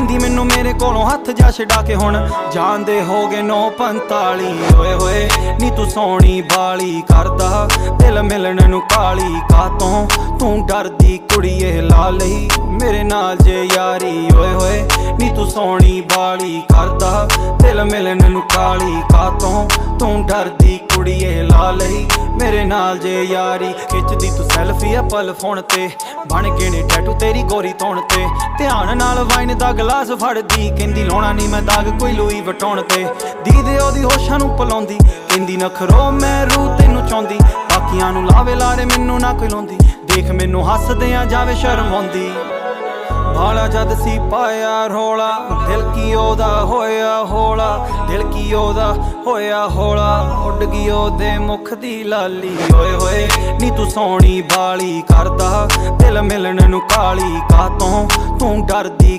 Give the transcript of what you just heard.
ਕਹਿੰਦੀ ਮੈਨੂੰ ਮੇਰੇ ਕੋਲੋਂ ਹੱਥ ਜਾ ਛਡਾ ਕੇ ਹੁਣ ਜਾਂਦੇ ਹੋ ਗਏ 9:45 ਓਏ ਹੋਏ ਨੀ ਤੂੰ ਸੋਹਣੀ ਬਾਲੀ ਕਰਦਾ ਦਿਲ ਮਿਲਣ ਨੂੰ ਕਾਲੀ ਕਾਤੋਂ ਤੂੰ ਡਰਦੀ ਕੁੜੀਏ ਲਾ ਲਈ ਮੇਰੇ ਨਾਲ ਜੇ ਯਾਰੀ ਓਏ ਹੋਏ ਨੀ ਤੂੰ ਸੋਹਣੀ ਬਾਲੀ ਕਰਦਾ ਦਿਲ ਮਿਲਣ ਨੂੰ ਕਾਲੀ ਕਾਤੋਂ ਤੂੰ ਡਰਦੀ ਕੁੜੀਏ ਲਾ ਲਈ ਮੇਰੇ ਨਾਲ ਜੇ ਯਾਰੀ ਖਿੱਚਦੀ ਤੂੰ ਸੈਲਫੀ ਆ ਪਲ ਫੋਨ ਤੇ ਬਣ ਕੇ ਨੇ ਟੈਟੂ ਤੇਰੀ ਗੋਰੀ ਤੌਣ ਤੇ ਧਿਆਨ ਨਾਲ ਵਾਈਨ ਦਾ ਗਲਾਸ ਫੜਦੀ ਕਹਿੰਦੀ ਲਾਉਣਾ ਨਹੀਂ ਮੈਂ ਦਾਗ ਕੋਈ ਲੂਈ ਵਟਾਉਣ ਤੇ ਦੀਦੇ ਉਹਦੀ ਹੋਸ਼ਾਂ ਨੂੰ ਪਲਾਉਂਦੀ ਕਹਿੰਦੀ ਨਖਰੋ ਮੈਂ ਰੂ ਤੈਨੂੰ ਚਾਹੁੰਦੀ ਬਾਕੀਆਂ ਨੂੰ ਲਾਵੇ ਲਾਰੇ ਮੈਨੂੰ ਨਾ ਕੋਈ ਲਾਉਂਦੀ ਦੇਖ ਮੈਨੂੰ ਹੱਸਦਿਆਂ ਜਾਵੇ ਸ਼ਰਮ ਆਉਂਦੀ ਬਾਲਾ ਜਦ ਸੀ ਪਾਇਆ ਰੋਲਾ ਦਿਲ ਕੀ ਉਹਦਾ ਹੋਇਆ ਹੌਲਾ ਦਿਲ ਕੀ ਉਹਦਾ ਹੋਇਆ ਹੌਲਾ ਉੱਡ ਗਈ ਉਹਦੇ ਮੁਖ ਦੀ ਲਾਲੀ ਓਏ ਹੋਏ ਨੀ ਤੂੰ ਸੋਹਣੀ ਬਾਲੀ ਕਰਦਾ ਦਿਲ ਮਿਲਣ ਨੂੰ ਕਾਲੀ ਕਾਤੋਂ ਤੂੰ ਡਰਦੀ